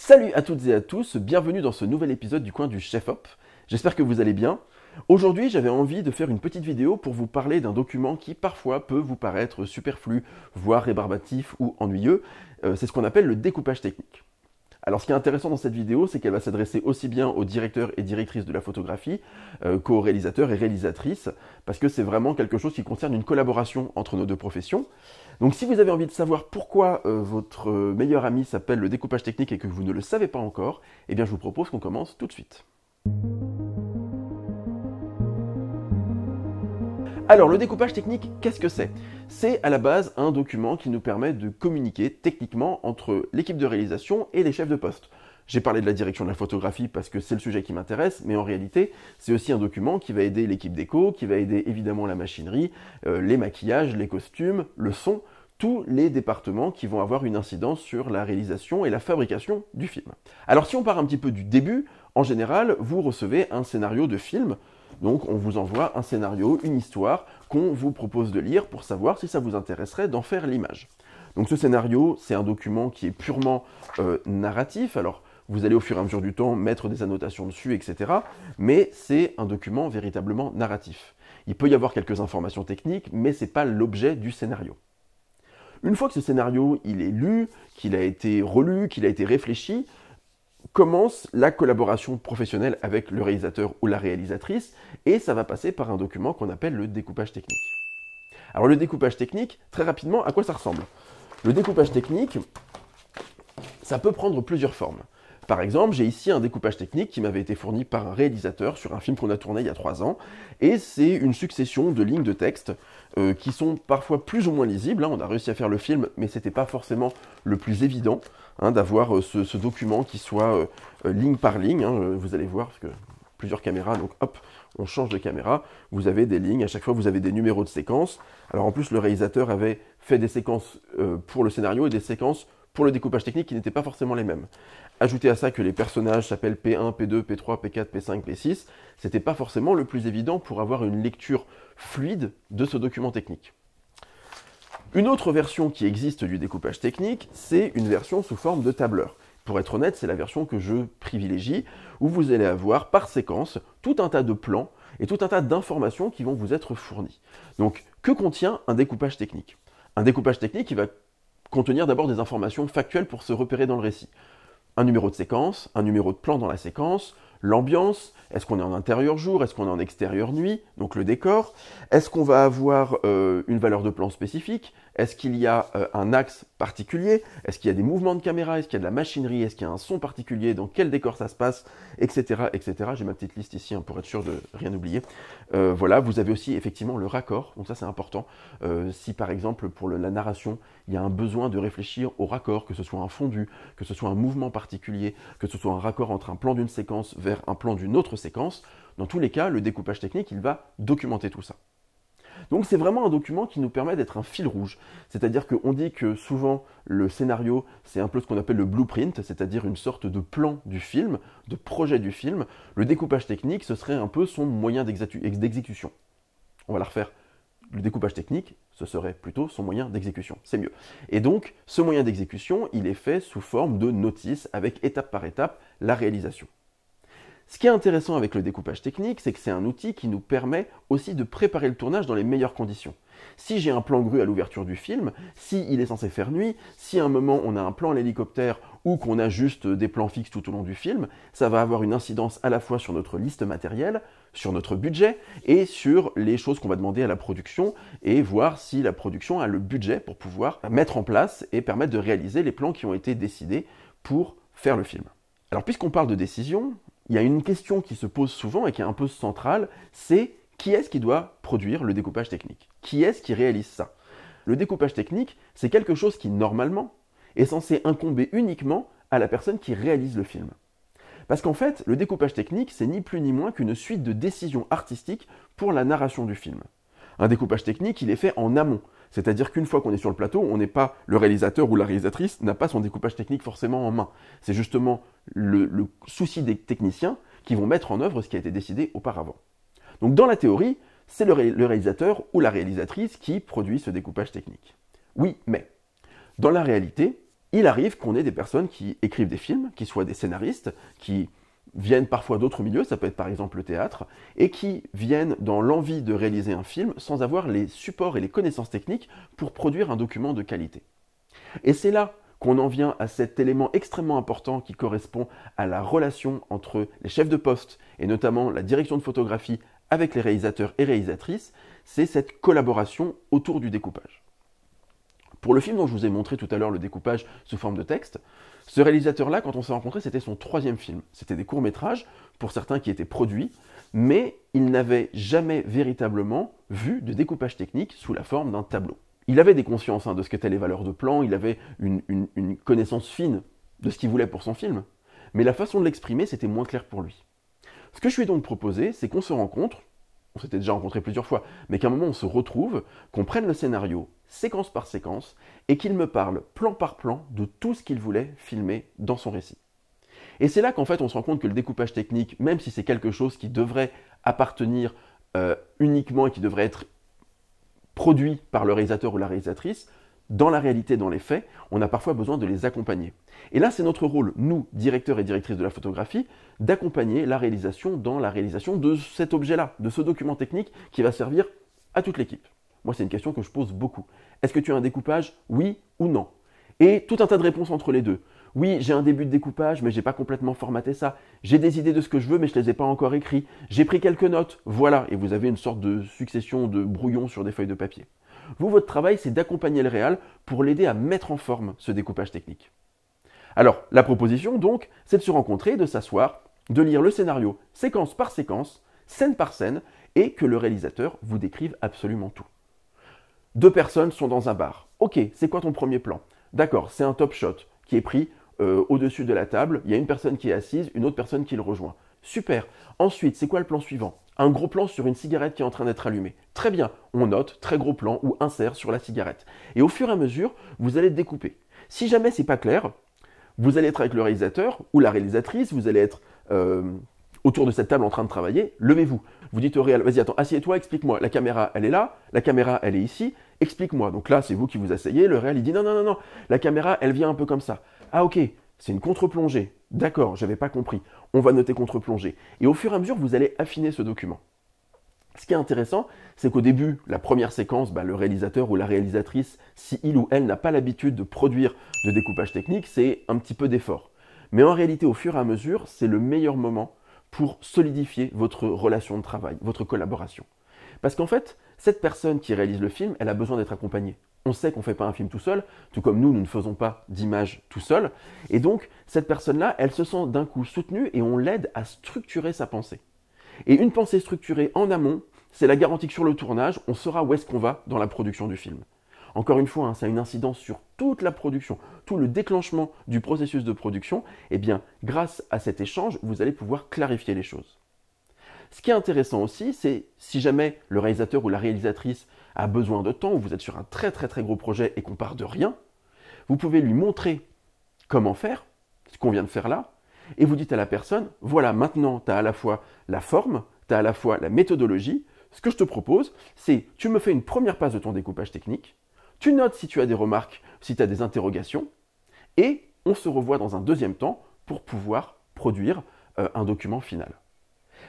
Salut à toutes et à tous, bienvenue dans ce nouvel épisode du coin du Chef-Op. J'espère que vous allez bien. Aujourd'hui, j'avais envie de faire une petite vidéo pour vous parler d'un document qui parfois peut vous paraître superflu, voire rébarbatif ou ennuyeux. C'est ce qu'on appelle le découpage technique. Alors ce qui est intéressant dans cette vidéo, c'est qu'elle va s'adresser aussi bien aux directeurs et directrices de la photographie qu'aux réalisateurs et réalisatrices, parce que c'est vraiment quelque chose qui concerne une collaboration entre nos deux professions. Donc si vous avez envie de savoir pourquoi votre meilleur ami s'appelle le découpage technique et que vous ne le savez pas encore, eh bien je vous propose qu'on commence tout de suite. Alors, le découpage technique, qu'est-ce que c'est? C'est à la base un document qui nous permet de communiquer techniquement entre l'équipe de réalisation et les chefs de poste. J'ai parlé de la direction de la photographie parce que c'est le sujet qui m'intéresse, mais en réalité, c'est aussi un document qui va aider l'équipe déco, qui va aider évidemment la machinerie, les maquillages, les costumes, le son, tous les départements qui vont avoir une incidence sur la réalisation et la fabrication du film. Alors, si on part un petit peu du début, en général, vous recevez un scénario de film. Donc on vous envoie un scénario, une histoire qu'on vous propose de lire pour savoir si ça vous intéresserait d'en faire l'image. Donc ce scénario, c'est un document qui est purement narratif. Alors vous allez au fur et à mesure du temps mettre des annotations dessus, etc. Mais c'est un document véritablement narratif. Il peut y avoir quelques informations techniques, mais ce n'est pas l'objet du scénario. Une fois que ce scénario il est lu, qu'il a été relu, qu'il a été réfléchi, commence la collaboration professionnelle avec le réalisateur ou la réalisatrice, et ça va passer par un document qu'on appelle le découpage technique. Alors le découpage technique, très rapidement, à quoi ça ressemble? Le découpage technique, ça peut prendre plusieurs formes. Par exemple, j'ai ici un découpage technique qui m'avait été fourni par un réalisateur sur un film qu'on a tourné il y a 3 ans, et c'est une succession de lignes de texte qui sont parfois plus ou moins lisibles. On a réussi à faire le film, mais c'était pas forcément le plus évident d'avoir ce document qui soit ligne par ligne. Vous allez voir, parce que plusieurs caméras, donc hop, on change de caméra, vous avez des lignes, à chaque fois vous avez des numéros de séquences. Alors en plus, le réalisateur avait fait des séquences pour le scénario et des séquences pour le découpage technique qui n'étaient pas forcément les mêmes. Ajoutez à ça que les personnages s'appellent P1, P2, P3, P4, P5, P6, c'était pas forcément le plus évident pour avoir une lecture fluide de ce document technique. Une autre version qui existe du découpage technique, c'est une version sous forme de tableur. Pour être honnête, c'est la version que je privilégie, où vous allez avoir par séquence tout un tas de plans et tout un tas d'informations qui vont vous être fournies. Donc, que contient un découpage technique? Un découpage technique, il va contenir d'abord des informations factuelles pour se repérer dans le récit. Un numéro de séquence, un numéro de plan dans la séquence, l'ambiance, est-ce qu'on est en intérieur jour, est-ce qu'on est en extérieur nuit, donc le décor, est-ce qu'on va avoir une valeur de plan spécifique, est-ce qu'il y a un axe particulier, est-ce qu'il y a des mouvements de caméra, est-ce qu'il y a de la machinerie, est-ce qu'il y a un son particulier, dans quel décor ça se passe, etc. etc. J'ai ma petite liste ici pour être sûr de rien oublier. Voilà, vous avez aussi effectivement le raccord, donc ça c'est important. Si par exemple pour la narration, il y a un besoin de réfléchir au raccord, que ce soit un fondu, que ce soit un mouvement particulier, que ce soit un raccord entre un plan d'une séquence vers un plan d'une autre séquence, dans tous les cas, le découpage technique, il va documenter tout ça. Donc c'est vraiment un document qui nous permet d'être un fil rouge. C'est-à-dire qu'on dit que souvent le scénario, c'est un peu ce qu'on appelle le blueprint, c'est-à-dire une sorte de plan du film, de projet du film. Le découpage technique, ce serait un peu son moyen d'exécution. On va la refaire. Le découpage technique, ce serait plutôt son moyen d'exécution. C'est mieux. Et donc, ce moyen d'exécution, il est fait sous forme de notice, avec étape par étape la réalisation. Ce qui est intéressant avec le découpage technique, c'est que c'est un outil qui nous permet aussi de préparer le tournage dans les meilleures conditions. Si j'ai un plan grue à l'ouverture du film, si il est censé faire nuit, si à un moment on a un plan à l'hélicoptère ou qu'on a juste des plans fixes tout au long du film, ça va avoir une incidence à la fois sur notre liste matérielle, sur notre budget et sur les choses qu'on va demander à la production et voir si la production a le budget pour pouvoir mettre en place et permettre de réaliser les plans qui ont été décidés pour faire le film. Alors puisqu'on parle de décision, il y a une question qui se pose souvent et qui est un peu centrale, c'est qui est-ce qui doit produire le découpage technique? Qui est-ce qui réalise ça? Le découpage technique, c'est quelque chose qui, normalement, est censé incomber uniquement à la personne qui réalise le film. Parce qu'en fait, le découpage technique, c'est ni plus ni moins qu'une suite de décisions artistiques pour la narration du film. Un découpage technique, il est fait en amont. C'est-à-dire qu'une fois qu'on est sur le plateau, on n'est pas, le réalisateur ou la réalisatrice n'a pas son découpage technique forcément en main. C'est justement le souci des techniciens qui vont mettre en œuvre ce qui a été décidé auparavant. Donc dans la théorie, c'est le réalisateur ou la réalisatrice qui produit ce découpage technique. Oui, mais dans la réalité, Il arrive qu'on ait des personnes qui écrivent des films, qui soient des scénaristes, qui viennent parfois d'autres milieux, ça peut être par exemple le théâtre, et qui viennent dans l'envie de réaliser un film sans avoir les supports et les connaissances techniques pour produire un document de qualité. Et c'est là qu'on en vient à cet élément extrêmement important qui correspond à la relation entre les chefs de poste et notamment la direction de photographie avec les réalisateurs et réalisatrices, c'est cette collaboration autour du découpage. Pour le film dont je vous ai montré tout à l'heure le découpage sous forme de texte, ce réalisateur-là, quand on s'est rencontrés, c'était son 3e film. C'était des courts-métrages, pour certains qui étaient produits, mais il n'avait jamais véritablement vu de découpage technique sous la forme d'un tableau. Il avait des consciences de ce qu'étaient les valeurs de plan, il avait une connaissance fine de ce qu'il voulait pour son film, mais la façon de l'exprimer, c'était moins clair pour lui. Ce que je lui ai donc proposé, c'est qu'on se rencontre, on s'était déjà rencontrés plusieurs fois, mais qu'à un moment on se retrouve, qu'on prenne le scénario séquence par séquence, et qu'il me parle plan par plan de tout ce qu'il voulait filmer dans son récit. Et c'est là qu'en fait on se rend compte que le découpage technique, même si c'est quelque chose qui devrait appartenir uniquement et qui devrait être produit par le réalisateur ou la réalisatrice, dans la réalité, dans les faits, on a parfois besoin de les accompagner. Et là, c'est notre rôle, nous, directeurs et directrices de la photographie, d'accompagner la réalisation dans la réalisation de cet objet-là, de ce document technique qui va servir à toute l'équipe. Moi, c'est une question que je pose beaucoup. Est-ce que tu as un découpage? Oui ou non? Et tout un tas de réponses entre les deux. Oui, j'ai un début de découpage, mais je n'ai pas complètement formaté ça. J'ai des idées de ce que je veux, mais je ne les ai pas encore écrits. J'ai pris quelques notes. Voilà, et vous avez une sorte de succession de brouillons sur des feuilles de papier. Vous, votre travail, c'est d'accompagner le réal pour l'aider à mettre en forme ce découpage technique. Alors, la proposition, donc, c'est de se rencontrer, de s'asseoir, de lire le scénario séquence par séquence, scène par scène, et que le réalisateur vous décrive absolument tout. 2 personnes sont dans un bar. Ok, c'est quoi ton premier plan? D'accord, c'est un top shot qui est pris au-dessus de la table. Il y a une personne qui est assise, une autre personne qui le rejoint. Super. Ensuite, c'est quoi le plan suivant? Un gros plan sur une cigarette qui est en train d'être allumée. Très bien, on note très gros plan ou insert sur la cigarette. Et au fur et à mesure, vous allez découper. Si jamais c'est pas clair, vous allez être avec le réalisateur ou la réalisatrice, vous allez être autour de cette table en train de travailler, levez-vous. Vous dites au réal, vas-y, attends, assieds-toi, explique-moi. La caméra, elle est là, la caméra, elle est ici, explique-moi. Donc là, c'est vous qui vous asseyez, le réal, il dit non, non, non, non, la caméra, elle vient un peu comme ça. Ah ok, c'est une contre-plongée. D'accord, j'avais pas compris. On va noter contre-plongée. Et au fur et à mesure, vous allez affiner ce document. Ce qui est intéressant, c'est qu'au début, la première séquence, le réalisateur ou la réalisatrice, si il ou elle n'a pas l'habitude de produire de découpage technique, c'est un petit peu d'effort. Mais en réalité, au fur et à mesure, c'est le meilleur moment pour solidifier votre relation de travail, votre collaboration. Parce qu'en fait, cette personne qui réalise le film, elle a besoin d'être accompagnée. On sait qu'on ne fait pas un film tout seul, tout comme nous ne faisons pas d'image tout seul. Et donc, cette personne-là, elle se sent d'un coup soutenue et on l'aide à structurer sa pensée. Et une pensée structurée en amont, c'est la garantie que sur le tournage, on saura où est-ce qu'on va dans la production du film. Encore une fois, ça a une incidence sur toute la production, tout le déclenchement du processus de production. Eh bien, grâce à cet échange, vous allez pouvoir clarifier les choses. Ce qui est intéressant aussi, c'est si jamais le réalisateur ou la réalisatrice a besoin de temps, ou vous êtes sur un très gros projet et qu'on part de rien, vous pouvez lui montrer comment faire, ce qu'on vient de faire là, et vous dites à la personne, voilà, maintenant tu as à la fois la forme, tu as à la fois la méthodologie, ce que je te propose, c'est tu me fais une première passe de ton découpage technique, tu notes si tu as des remarques, si tu as des interrogations, et on se revoit dans un deuxième temps pour pouvoir produire un document final.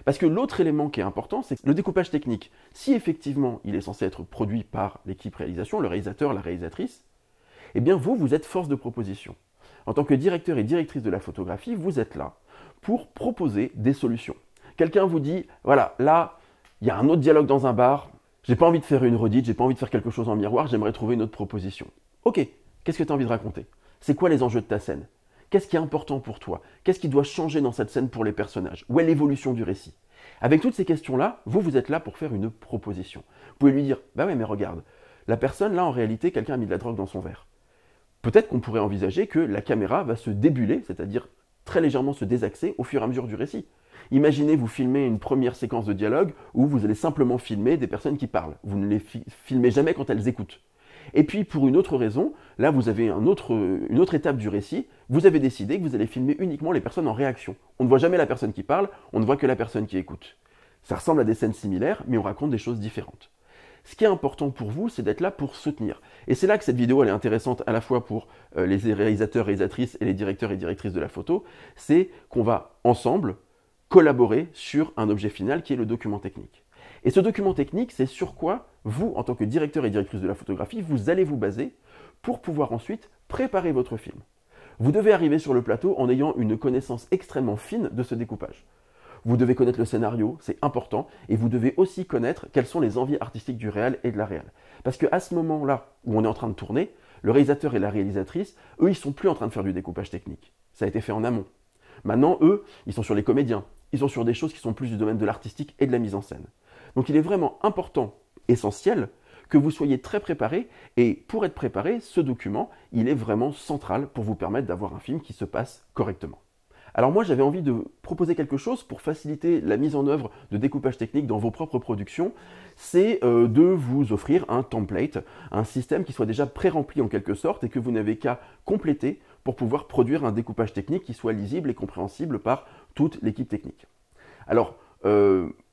Parce que l'autre élément qui est important, c'est que le découpage technique, si effectivement il est censé être produit par l'équipe réalisation, le réalisateur, la réalisatrice, eh bien vous êtes force de proposition. En tant que directeur et directrice de la photographie, vous êtes là pour proposer des solutions. Quelqu'un vous dit, voilà, là, il y a un autre dialogue dans un bar, j'ai pas envie de faire une redite, j'ai pas envie de faire quelque chose en miroir, j'aimerais trouver une autre proposition. Ok, qu'est-ce que tu as envie de raconter? C'est quoi les enjeux de ta scène? Qu'est-ce qui est important pour toi? Qu'est-ce qui doit changer dans cette scène pour les personnages? Où est l'évolution du récit? Avec toutes ces questions-là, vous êtes là pour faire une proposition. Vous pouvez lui dire, bah ouais, mais regarde, la personne, là, en réalité, quelqu'un a mis de la drogue dans son verre. Peut-être qu'on pourrait envisager que la caméra va se débuler, c'est-à-dire très légèrement se désaxer au fur et à mesure du récit. Imaginez vous filmer une première séquence de dialogue où vous allez simplement filmer des personnes qui parlent. Vous ne les filmez jamais quand elles écoutent. Et puis pour une autre raison, là vous avez une autre étape du récit, vous avez décidé que vous allez filmer uniquement les personnes en réaction. On ne voit jamais la personne qui parle, on ne voit que la personne qui écoute. Ça ressemble à des scènes similaires, mais on raconte des choses différentes. Ce qui est important pour vous, c'est d'être là pour soutenir. Et c'est là que cette vidéo elle est intéressante à la fois pour les réalisateurs, réalisatrices et les directeurs et directrices de la photo, c'est qu'on va ensemble collaborer sur un objet final qui est le document technique. Et ce document technique, c'est sur quoi vous, en tant que directeur et directrice de la photographie, vous allez vous baser pour pouvoir ensuite préparer votre film. Vous devez arriver sur le plateau en ayant une connaissance extrêmement fine de ce découpage. Vous devez connaître le scénario, c'est important, et vous devez aussi connaître quelles sont les envies artistiques du réal et de la réal. Parce qu'à ce moment-là où on est en train de tourner, le réalisateur et la réalisatrice, eux, ils sont plus en train de faire du découpage technique. Ça a été fait en amont. Maintenant, eux, ils sont sur les comédiens. Ils sont sur des choses qui sont plus du domaine de l'artistique et de la mise en scène. Donc il est vraiment important, essentiel, que vous soyez très préparé, et pour être préparé, ce document, il est vraiment central pour vous permettre d'avoir un film qui se passe correctement. Alors moi, j'avais envie de proposer quelque chose pour faciliter la mise en œuvre de découpage technique dans vos propres productions, c'est de vous offrir un template, un système qui soit déjà pré-rempli en quelque sorte et que vous n'avez qu'à compléter pour pouvoir produire un découpage technique qui soit lisible et compréhensible par toute l'équipe technique. Alors,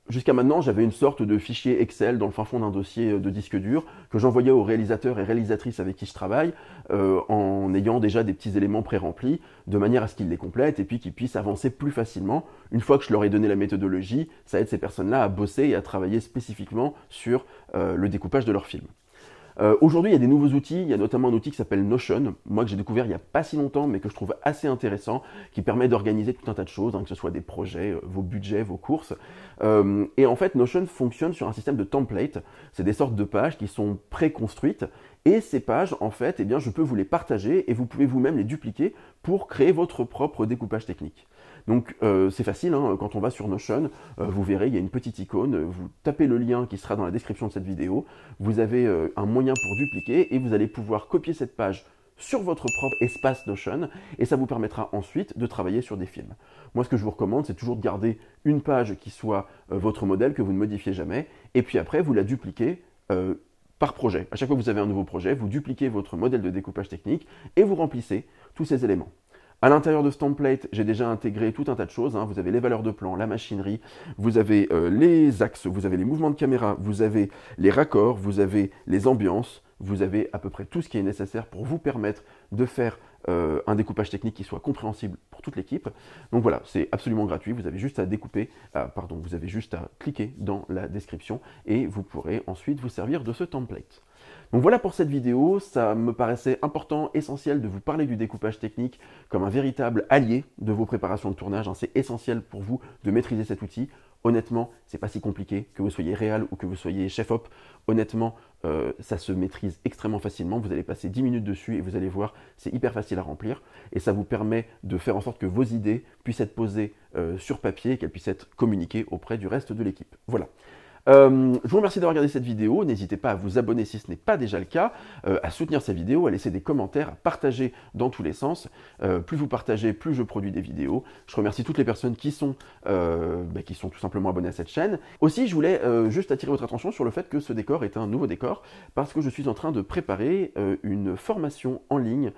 jusqu'à maintenant, j'avais une sorte de fichier Excel dans le fin fond d'un dossier de disque dur que j'envoyais aux réalisateurs et réalisatrices avec qui je travaille en ayant déjà des petits éléments pré-remplis de manière à ce qu'ils les complètent et puis qu'ils puissent avancer plus facilement. Une fois que je leur ai donné la méthodologie, ça aide ces personnes-là à bosser et à travailler spécifiquement sur le découpage de leur film. Aujourd'hui, il y a des nouveaux outils, il y a notamment un outil qui s'appelle Notion, moi que j'ai découvert il n'y a pas si longtemps, mais que je trouve assez intéressant, qui permet d'organiser tout un tas de choses, que ce soit des projets, vos budgets, vos courses. Et en fait, Notion fonctionne sur un système de template, c'est des sortes de pages qui sont préconstruites, et ces pages, en fait, eh bien, je peux vous les partager, et vous pouvez vous-même les dupliquer pour créer votre propre découpage technique. Donc c'est facile, hein, quand on va sur Notion, vous verrez, il y a une petite icône, vous tapez le lien qui sera dans la description de cette vidéo, vous avez un moyen pour dupliquer et vous allez pouvoir copier cette page sur votre propre espace Notion et ça vous permettra ensuite de travailler sur des films. Moi ce que je vous recommande c'est toujours de garder une page qui soit votre modèle, que vous ne modifiez jamais, et puis après vous la dupliquez par projet. À chaque fois que vous avez un nouveau projet, vous dupliquez votre modèle de découpage technique et vous remplissez tous ces éléments. À l'intérieur de ce template, j'ai déjà intégré tout un tas de choses. Vous avez les valeurs de plan, la machinerie, vous avez les axes, vous avez les mouvements de caméra, vous avez les raccords, vous avez les ambiances, vous avez à peu près tout ce qui est nécessaire pour vous permettre de faire un découpage technique qui soit compréhensible pour toute l'équipe. Donc voilà, c'est absolument gratuit, vous avez juste à vous avez juste à cliquer dans la description et vous pourrez ensuite vous servir de ce template. Donc voilà pour cette vidéo, ça me paraissait important, essentiel de vous parler du découpage technique comme un véritable allié de vos préparations de tournage. C'est essentiel pour vous de maîtriser cet outil. Honnêtement, c'est pas si compliqué, que vous soyez réal ou que vous soyez chef-op. Honnêtement, ça se maîtrise extrêmement facilement. Vous allez passer 10 minutes dessus et vous allez voir, c'est hyper facile à remplir. Et ça vous permet de faire en sorte que vos idées puissent être posées sur papier et qu'elles puissent être communiquées auprès du reste de l'équipe. Voilà. Je vous remercie d'avoir regardé cette vidéo, n'hésitez pas à vous abonner si ce n'est pas déjà le cas, à soutenir cette vidéo, à laisser des commentaires, à partager dans tous les sens. Plus vous partagez, plus je produis des vidéos. Je remercie toutes les personnes qui sont tout simplement abonnées à cette chaîne. Aussi, je voulais juste attirer votre attention sur le fait que ce décor est un nouveau décor, parce que je suis en train de préparer une formation en ligne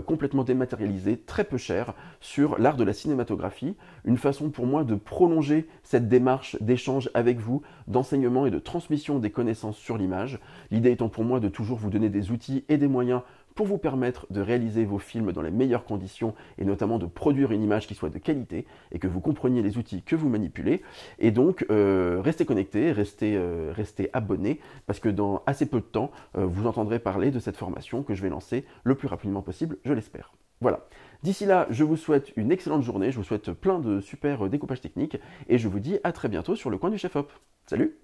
complètement dématérialisée, très peu chère, sur l'art de la cinématographie, une façon pour moi de prolonger cette démarche d'échange avec vous, d'enseignement et de transmission des connaissances sur l'image. L'idée étant pour moi de toujours vous donner des outils et des moyens pour vous permettre de réaliser vos films dans les meilleures conditions et notamment de produire une image qui soit de qualité et que vous compreniez les outils que vous manipulez. Et donc, restez connectés, restez abonnés parce que dans assez peu de temps, vous entendrez parler de cette formation que je vais lancer le plus rapidement possible, je l'espère. Voilà. D'ici là, je vous souhaite une excellente journée, je vous souhaite plein de super découpages techniques et je vous dis à très bientôt sur le coin du chef-op. Salut!